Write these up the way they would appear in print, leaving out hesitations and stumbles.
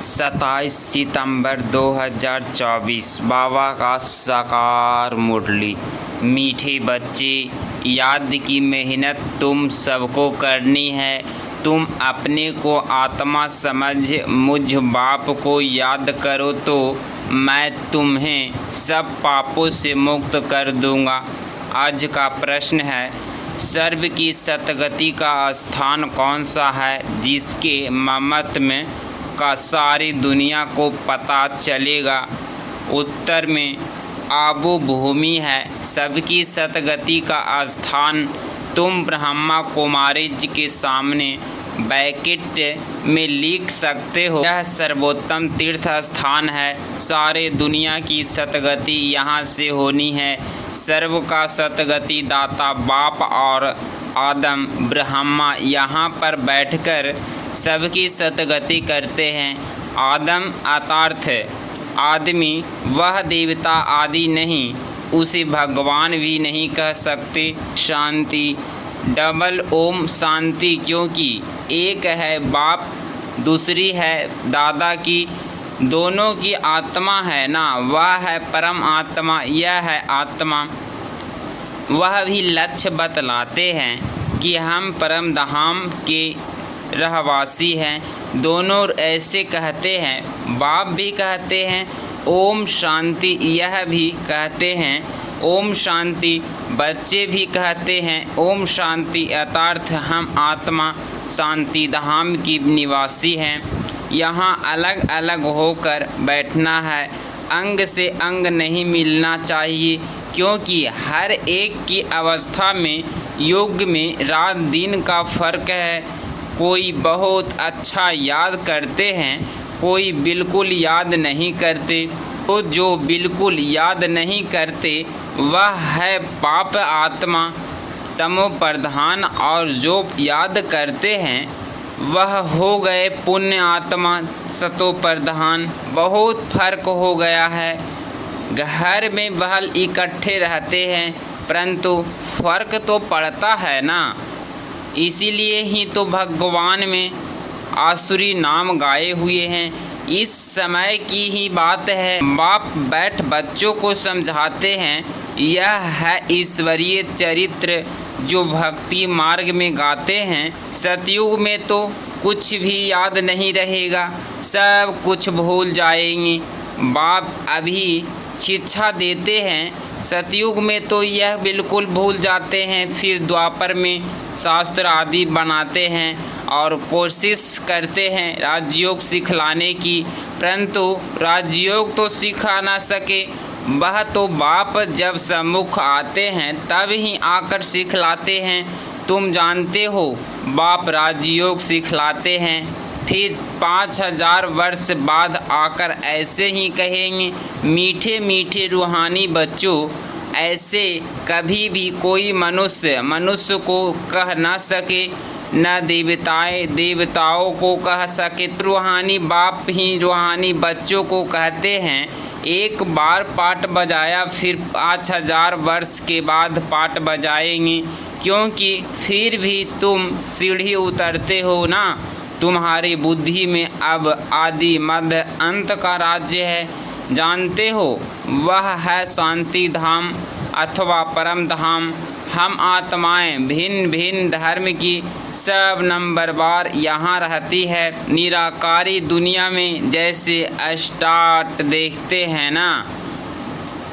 27 सितंबर 2024 बाबा का साकार मुरली। मीठे बच्चे, याद की मेहनत तुम सबको करनी है। तुम अपने को आत्मा समझ मुझ बाप को याद करो तो मैं तुम्हें सब पापों से मुक्त कर दूंगा। आज का प्रश्न है, सर्व की सतगति का स्थान कौन सा है जिसके ममत में का सारी दुनिया को पता चलेगा? उत्तर में आबो भूमि है। सबकी सतगति का स्थान तुम ब्रह्मा कुमारी जी के सामने ब्रैकेट में लिख सकते हो। यह सर्वोत्तम तीर्थ स्थान है। सारे दुनिया की सतगति यहाँ से होनी है। सर्व का सतगति दाता बाप और आदम ब्रह्मा यहाँ पर बैठकर सबकी सतगति करते हैं। आदम अर्थात आदमी, वह देवता आदि नहीं, उसे भगवान भी नहीं कह सकते। शांति डबल ओम शांति, क्योंकि एक है बाप, दूसरी है दादा की, दोनों की आत्मा है ना, वह है परम आत्मा, यह है आत्मा। वह भी लक्ष्य बतलाते हैं कि हम परम धाम के रहवासी हैं। दोनों ऐसे कहते हैं। बाप भी कहते हैं ओम शांति, यह भी कहते हैं ओम शांति। बच्चे भी कहते हैं ओम शांति, अर्थात हम आत्मा शांति धाम की निवासी हैं। यहाँ अलग अलग होकर बैठना है। अंग से अंग नहीं मिलना चाहिए, क्योंकि हर एक की अवस्था में योग में रात दिन का फर्क है। कोई बहुत अच्छा याद करते हैं, कोई बिल्कुल याद नहीं करते। तो जो बिल्कुल याद नहीं करते वह है पाप आत्मा तमो प्रधान, और जो याद करते हैं वह हो गए पुण्य आत्मा सतो प्रधान। बहुत फर्क हो गया है। घर में बहल इकट्ठे रहते हैं, परंतु फर्क तो पड़ता है ना। इसीलिए ही तो भगवान में आसुरी नाम गाए हुए हैं। इस समय की ही बात है। बाप बैठ बच्चों को समझाते हैं। यह है ईश्वरीय चरित्र जो भक्ति मार्ग में गाते हैं। सतयुग में तो कुछ भी याद नहीं रहेगा, सब कुछ भूल जाएंगे। बाप अभी शिक्षा देते हैं। सतयुग में तो यह बिल्कुल भूल जाते हैं। फिर द्वापर में शास्त्र आदि बनाते हैं और कोशिश करते हैं राजयोग सिखलाने की, परंतु राजयोग तो सिखा ना सके। वह तो बाप जब सम्मुख आते हैं तब ही आकर सिखलाते हैं। तुम जानते हो बाप राजयोग सिखलाते हैं, फिर 5000 वर्ष बाद आकर ऐसे ही कहेंगे, मीठे मीठे रूहानी बच्चों, ऐसे कभी भी कोई मनुष्य को कह ना सके, न देवताओं को कह सके। रूहानी बाप ही रूहानी बच्चों को कहते हैं। एक बार पाठ बजाया फिर 5000 वर्ष के बाद पाठ बजाएंगे, क्योंकि फिर भी तुम सीढ़ी उतरते हो ना। तुम्हारी बुद्धि में अब आदि मध्य अंत का राज्य है। जानते हो वह है शांति धाम अथवा परम धाम। हम आत्माएं भिन्न भिन्न धर्म की सब नंबरवार यहाँ रहती है। निराकारी दुनिया में जैसे स्टार्ट देखते हैं ना,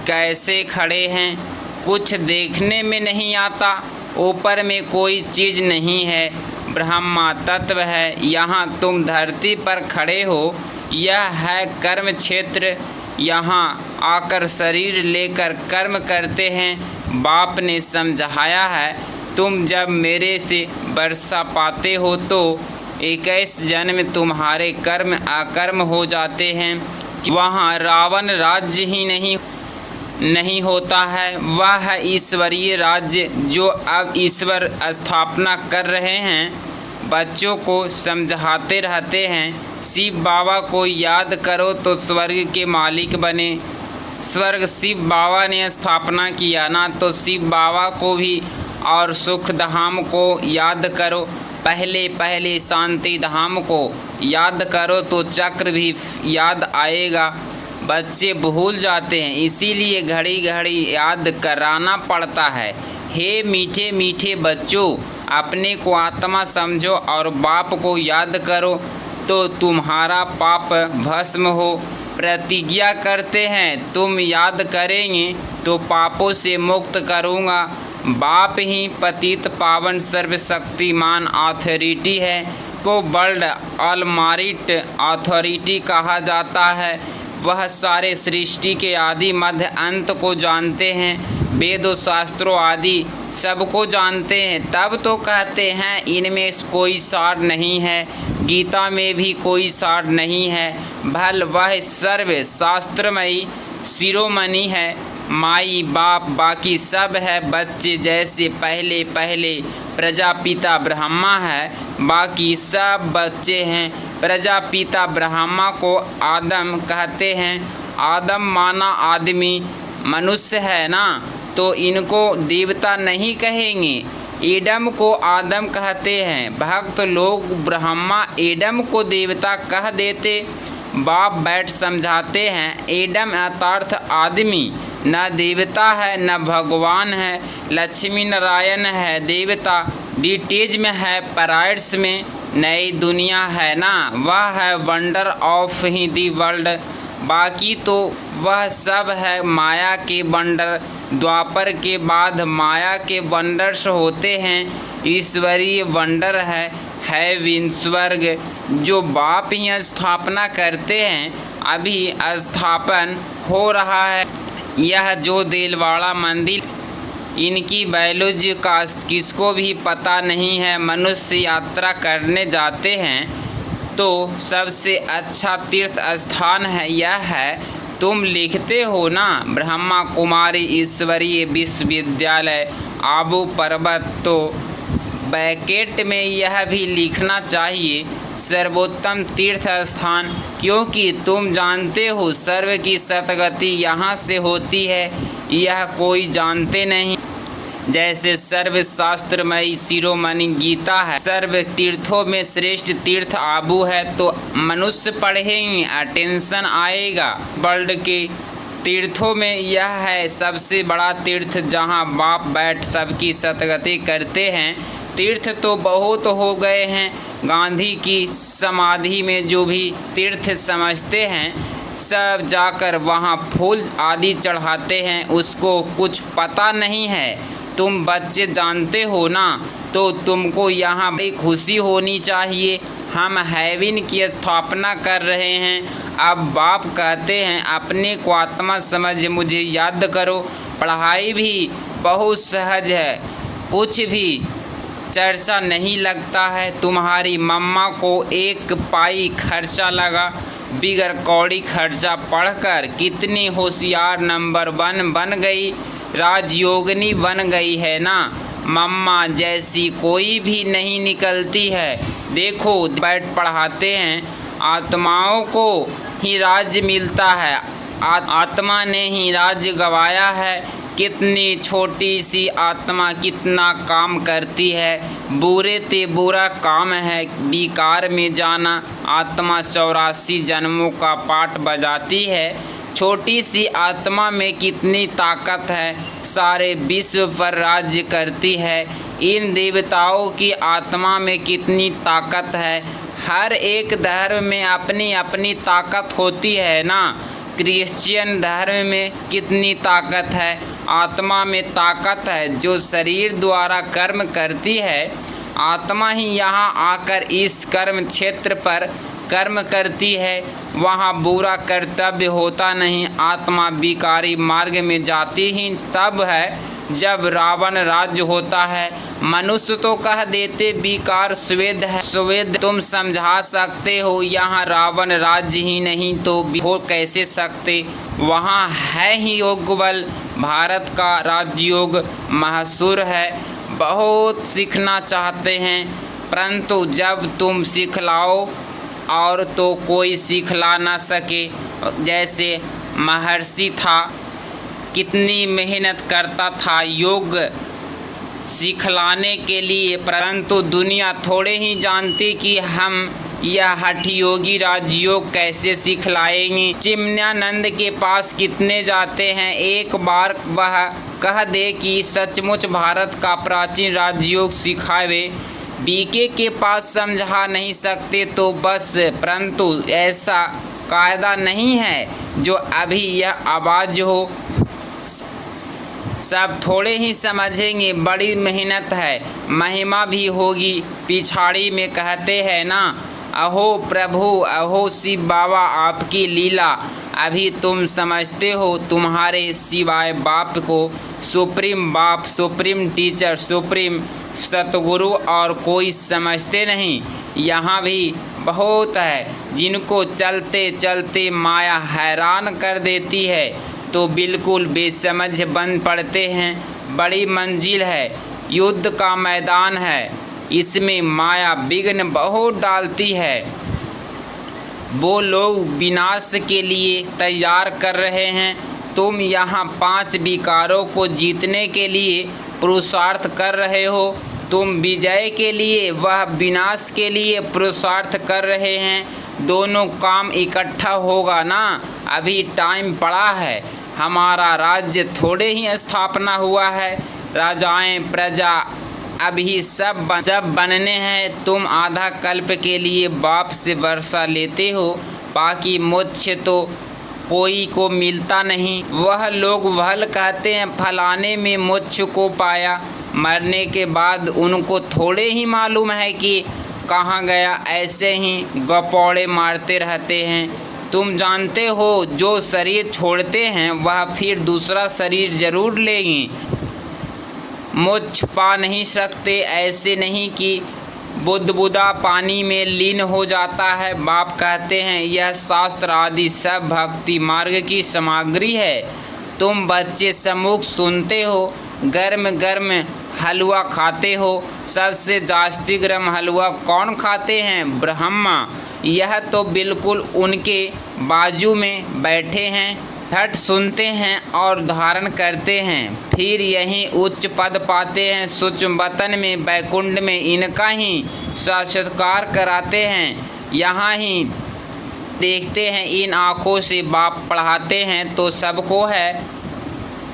कैसे खड़े हैं, कुछ देखने में नहीं आता। ऊपर में कोई चीज़ नहीं है, ब्रह्मा तत्व है। यहाँ तुम धरती पर खड़े हो, यह है कर्म क्षेत्र। यहाँ आकर शरीर लेकर कर्म करते हैं। बाप ने समझाया है, तुम जब मेरे से वर्षा पाते हो तो 21 जन्म तुम्हारे कर्म अकर्म हो जाते हैं। वहाँ रावण राज्य ही नहीं होता है। वह है ईश्वरीय राज्य जो अब ईश्वर स्थापना कर रहे हैं। बच्चों को समझाते रहते हैं, शिव बाबा को याद करो तो स्वर्ग के मालिक बने। स्वर्ग शिव बाबा ने स्थापना किया ना, तो शिव बाबा को भी और सुख धाम को याद करो पहले पहले शांति धाम को याद करो तो चक्र भी याद आएगा। बच्चे भूल जाते हैं, इसीलिए घड़ी घड़ी याद कराना पड़ता है। हे मीठे मीठे बच्चों, अपने को आत्मा समझो और बाप को याद करो तो तुम्हारा पाप भस्म हो। प्रतिज्ञा करते हैं तुम याद करेंगे तो पापों से मुक्त करूँगा। बाप ही पतित पावन सर्वशक्तिमान अथॉरिटी है, को वर्ल्ड ऑलमाइटी अथॉरिटी कहा जाता है। वह सारे सृष्टि के आदि मध्य अंत को जानते हैं, वेदों शास्त्रों आदि सबको जानते हैं। तब तो कहते हैं इनमें कोई सार नहीं है, गीता में भी कोई सार नहीं है। भल वह सर्व शास्त्रमयी शिरोमणि है, माई बाप बाकी सब है बच्चे। जैसे पहले पहले प्रजापिता ब्रह्मा है, बाकी सब बच्चे हैं। प्रजापिता ब्रह्मा को आदम कहते हैं। आदम माना आदमी, मनुष्य है ना, तो इनको देवता नहीं कहेंगे। एडम को आदम कहते हैं। भक्त लोग ब्रह्मा एडम को देवता कह देते। बाप बैठ समझाते हैं एडम अर्थात आदमी न देवता है न भगवान है। लक्ष्मी नारायण है देवता, डिटेज में है पैराडाइस में नई दुनिया है ना, वह है wonder of he the world. बाकी तो वह सब है माया के वंडर। द्वापर के बाद माया के वंडर्स होते हैं। ईश्वरीय वंडर है विश्वर्ग, जो बाप ही स्थापना करते हैं। अभी स्थापन हो रहा है। यह जो दिलवाड़ा मंदिर, इनकी बायोलॉजी का किसको भी पता नहीं है। मनुष्य यात्रा करने जाते हैं तो सबसे अच्छा तीर्थ स्थान है यह है। तुम लिखते हो ना ब्रह्मा कुमारी ईश्वरीय विश्वविद्यालय आबू पर्वत, तो ब्रैकेट में यह भी लिखना चाहिए सर्वोत्तम तीर्थ स्थान, क्योंकि तुम जानते हो सर्व की सतगति यहाँ से होती है, यह कोई जानते नहीं। जैसे सर्व शास्त्रमयी शिरोमणि गीता है, सर्व तीर्थों में श्रेष्ठ तीर्थ आबू है, तो मनुष्य पढ़ेंगे अटेंशन आएगा। वर्ल्ड के तीर्थों में यह है सबसे बड़ा तीर्थ, जहाँ बाप बैठ सबकी सतगति करते हैं। तीर्थ तो बहुत हो गए हैं, गांधी की समाधि में जो भी तीर्थ समझते हैं सब जाकर वहाँ फूल आदि चढ़ाते हैं, उसको कुछ पता नहीं है। तुम बच्चे जानते हो ना, तो तुमको यहाँ बड़ी खुशी होनी चाहिए। हम हेवन की स्थापना कर रहे हैं। अब बाप कहते हैं अपने को आत्मा समझ मुझे याद करो। पढ़ाई भी बहुत सहज है, कुछ भी चर्चा नहीं लगता है। तुम्हारी मम्मा को 1 पाई खर्चा लगा, बिगर कौड़ी खर्चा पढ़कर कितनी होशियार नंबर 1 बन गई, राजयोगिनी बन गई है ना। मम्मा जैसी कोई भी नहीं निकलती है। देखो बैठ पढ़ाते हैं, आत्माओं को ही राज्य मिलता है, आत्मा ने ही राज्य गवाया है। कितनी छोटी सी आत्मा कितना काम करती है। बुरे ते बुरा काम है विकार में जाना। आत्मा 84 जन्मों का पाठ बजाती है। छोटी सी आत्मा में कितनी ताकत है, सारे विश्व पर राज्य करती है। इन देवताओं की आत्मा में कितनी ताकत है। हर एक धर्म में अपनी अपनी ताकत होती है ना। क्रिश्चियन धर्म में कितनी ताकत है, आत्मा में ताकत है जो शरीर द्वारा कर्म करती है। आत्मा ही यहाँ आकर इस कर्म क्षेत्र पर कर्म करती है, वहाँ बुरा कर्तव्य होता नहीं। आत्मा विकारी मार्ग में जाती ही तब है जब रावण राज्य होता है। मनुष्य तो कह देते विकार स्वेद है, स्वेद तुम समझा सकते हो। यहाँ रावण राज्य ही नहीं तो हो कैसे सकते, वहाँ है ही योग बल। भारत का राजयोग महसूर है, बहुत सीखना चाहते हैं, परंतु जब तुम सिखलाओ और तो कोई सिखला ना सके। जैसे महर्षि था, कितनी मेहनत करता था, योग सिखलाने के लिए, परंतु दुनिया थोड़े ही जानती कि हम यह हठयोगी राजयोग कैसे सिखलाएंगे। चिमन्यानंद के पास कितने जाते हैं, एक बार वह कह दे कि सचमुच भारत का प्राचीन राजयोग सिखावे, बीके के पास समझा नहीं सकते तो बस, परंतु ऐसा कायदा नहीं है जो अभी यह आवाज़ हो। सब थोड़े ही समझेंगे, बड़ी मेहनत है, महिमा भी होगी। पिछाड़ी में कहते हैं ना, अहो प्रभु, अहो शिव बाबा, आपकी लीला अभी तुम समझते हो। तुम्हारे सिवाय बाप को सुप्रीम बाप, सुप्रीम टीचर, सुप्रीम सतगुरु और कोई समझते नहीं। यहाँ भी बहुत है जिनको चलते चलते माया हैरान कर देती है तो बिल्कुल बेसमझ बन पड़ते हैं। बड़ी मंजिल है, युद्ध का मैदान है, इसमें माया विघ्न बहुत डालती है। वो लोग विनाश के लिए तैयार कर रहे हैं, तुम यहाँ 5 विकारों को जीतने के लिए पुरुषार्थ कर रहे हो। तुम विजय के लिए, वह विनाश के लिए पुरुषार्थ कर रहे हैं। दोनों काम इकट्ठा होगा ना। अभी टाइम पड़ा है, हमारा राज्य थोड़े ही स्थापना हुआ है। राजाएं, प्रजा अभी सब बनने हैं। तुम आधा कल्प के लिए बाप से वर्षा लेते हो, बाकी मोक्ष तो कोई को मिलता नहीं। वह लोग वहल कहते हैं फलाने में मोक्ष को पाया, मरने के बाद उनको थोड़े ही मालूम है कि कहाँ गया, ऐसे ही गपौड़े मारते रहते हैं। तुम जानते हो जो शरीर छोड़ते हैं वह फिर दूसरा शरीर जरूर लेंगे, मोक्ष पा नहीं सकते। ऐसे नहीं कि बुदबुदा पानी में लीन हो जाता है। बाप कहते हैं यह शास्त्र आदि सब भक्ति मार्ग की सामग्री है। तुम बच्चे सम्मुख सुनते हो, गर्म गर्म हलवा खाते हो। सबसे जास्ती गर्म हलवा कौन खाते हैं? ब्रह्मा। यह तो बिल्कुल उनके बाजू में बैठे हैं, हट सुनते हैं और धारण करते हैं, फिर यहीं उच्च पद पाते हैं। सूक्ष्म वतन में, बैकुंठ में इनका ही साक्षात्कार कराते हैं। यहाँ ही देखते हैं, इन आँखों से बाप पढ़ाते हैं तो सबको है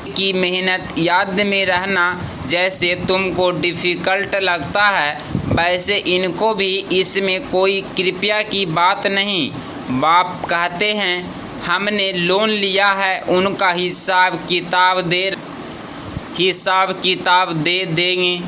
कि मेहनत याद में रहना जैसे तुमको डिफ़िकल्ट लगता है, वैसे इनको भी इसमें कोई कृपया की बात नहीं। बाप कहते हैं हमने लोन लिया है, उनका हिसाब किताब दे देंगे।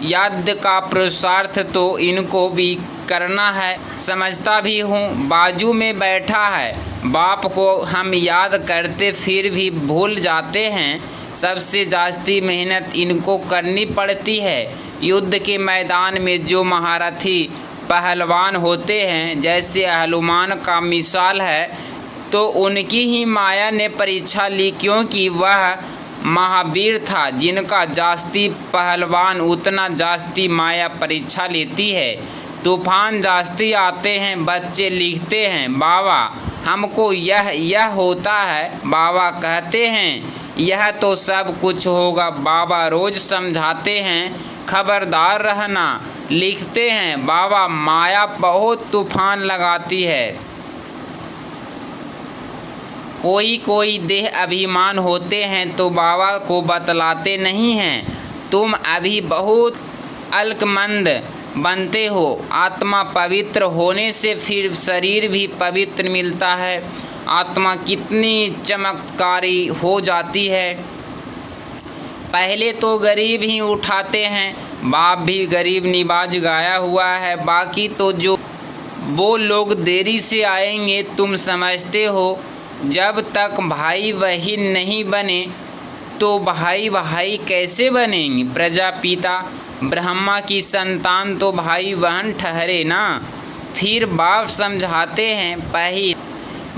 याद का पुरुषार्थ तो इनको भी करना है, समझता भी हूँ। बाजू में बैठा है, बाप को हम याद करते फिर भी भूल जाते हैं। सबसे जास्ती मेहनत इनको करनी पड़ती है। युद्ध के मैदान में जो महारथी पहलवान होते हैं, जैसे हनुमान का मिसाल है, तो उनकी ही माया ने परीक्षा ली, क्योंकि वह महावीर था। जिनका जास्ती पहलवान उतना जास्ती माया परीक्षा लेती है। तूफान जास्ती आते हैं, बच्चे लिखते हैं बाबा हमको यह होता है। बाबा कहते हैं यह तो सब कुछ होगा। बाबा रोज समझाते हैं खबरदार रहना। लिखते हैं बाबा माया बहुत तूफान लगाती है। कोई देह अभिमान होते हैं तो बाबा को बतलाते नहीं हैं। तुम अभी बहुत अलकमंद बनते हो। आत्मा पवित्र होने से फिर शरीर भी पवित्र मिलता है। आत्मा कितनी चमत्कारी हो जाती है। पहले तो गरीब ही उठाते हैं, बाप भी गरीब निवाज गाया हुआ है। बाकी तो जो वो लोग देरी से आएंगे, तुम समझते हो। जब तक भाई बहन नहीं बने तो भाई भाई कैसे बनेंगे? प्रजापिता ब्रह्मा की संतान तो भाई बहन ठहरे ना। फिर बाप समझाते हैं पहले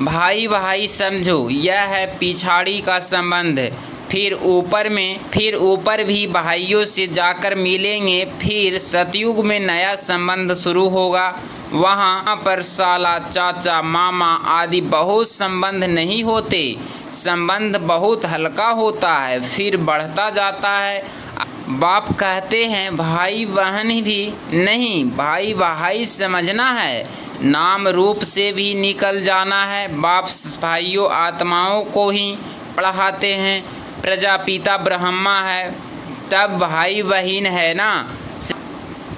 भाई भाई समझो, यह है पिछाड़ी का संबंध। फिर ऊपर भी भाइयों से जाकर मिलेंगे। फिर सतयुग में नया संबंध शुरू होगा। वहाँ पर साला, चाचा, मामा आदि बहुत संबंध नहीं होते। संबंध बहुत हल्का होता है, फिर बढ़ता जाता है। बाप कहते हैं भाई बहन भी नहीं, भाई भाई समझना है, नाम रूप से भी निकल जाना है। बाप भाइयों आत्माओं को ही पढ़ाते हैं, प्रजापिता ब्रह्मा है तब भाई बहन है ना।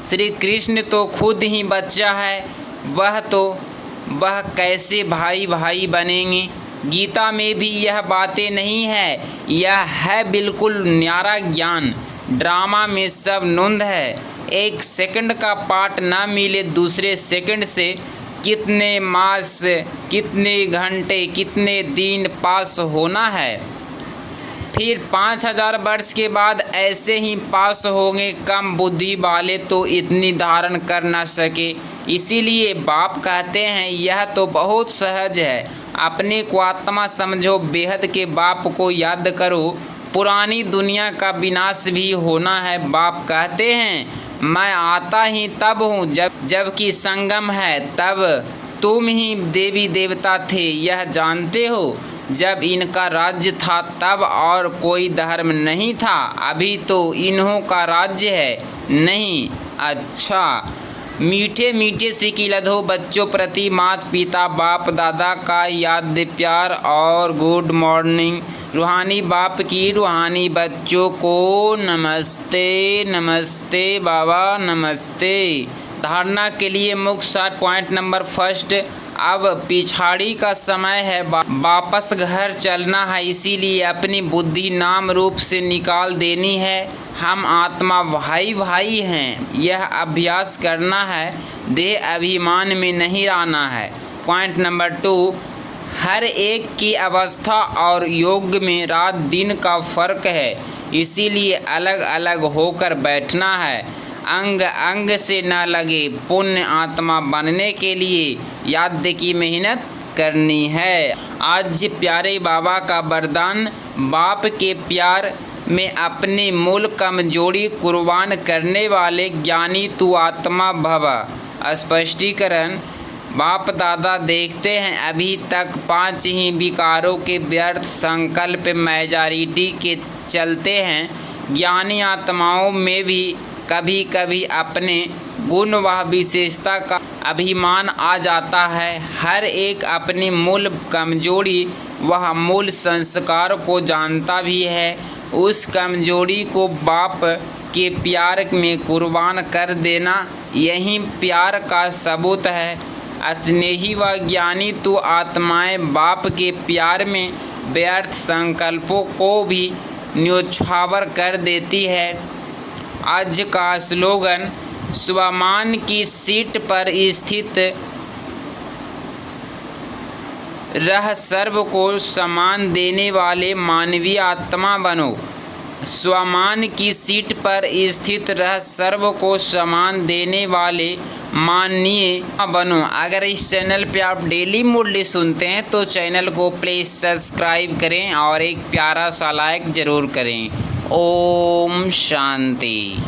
श्री कृष्ण तो खुद ही बच्चा है, वह कैसे भाई भाई बनेंगे। गीता में भी यह बातें नहीं है, यह है बिल्कुल न्यारा ज्ञान। ड्रामा में सब नूंद है, एक सेकंड का पाठ ना मिले दूसरे सेकंड से कितने मास, कितने घंटे, कितने दिन पास होना है। फिर 5000 वर्ष के बाद ऐसे ही पास होंगे। कम बुद्धि वाले तो इतनी धारण कर ना सके। इसीलिए बाप कहते हैं यह तो बहुत सहज है, अपने को आत्मा समझो, बेहद के बाप को याद करो, पुरानी दुनिया का विनाश भी होना है। बाप कहते हैं मैं आता ही तब हूँ जबकि संगम है, तब तुम ही देवी देवता थे यह जानते हो। जब इनका राज्य था तब और कोई धर्म नहीं था, अभी तो इन्हों का राज्य है नहीं। अच्छा, मीठे मीठे सिकिलधो बच्चों प्रति माता पिता बाप दादा का याद प्यार और गुड मॉर्निंग। रूहानी बाप की रूहानी बच्चों को नमस्ते। नमस्ते बाबा नमस्ते। धारणा के लिए मुख्य 60 पॉइंट नंबर फर्स्ट, अब पिछाड़ी का समय है, वापस घर चलना है, इसीलिए अपनी बुद्धि नाम रूप से निकाल देनी है। हम आत्मा भाई भाई हैं, यह अभ्यास करना है, देह अभिमान में नहीं रहना है। पॉइंट नंबर 2, हर एक की अवस्था और योग में रात दिन का फर्क है, इसीलिए अलग अलग होकर बैठना है। अंग अंग से न लगे, पुण्य आत्मा बनने के लिए याद की मेहनत करनी है। आज प्यारे बाबा का वरदान, बाप के प्यार में अपनी मूल कमजोरी कुर्बान करने वाले ज्ञानी तू आत्मा भव। स्पष्टीकरण, बाप दादा देखते हैं अभी तक 5 ही विकारों के व्यर्थ संकल्प मेजॉरिटी के चलते हैं। ज्ञानी आत्माओं में भी कभी कभी अपने गुण व विशेषता का अभिमान आ जाता है। हर एक अपनी मूल कमजोरी वह मूल संस्कार को जानता भी है। उस कमजोरी को बाप के प्यार में कुर्बान कर देना यही प्यार का सबूत है। स्नेही व ज्ञानी तो आत्माएं बाप के प्यार में व्यर्थ संकल्पों को भी न्योछावर कर देती है। आज का स्लोगन, स्वमान की सीट पर स्थित रह सर्व को सम्मान देने वाले मानवीय आत्मा बनो। स्वमान की सीट पर स्थित रह सर्व को सम्मान देने वाले माननीय बनो। अगर इस चैनल पे आप डेली मुरली सुनते हैं तो चैनल को प्लीज़ सब्सक्राइब करें और एक प्यारा सा लाइक ज़रूर करें। ओम शांति।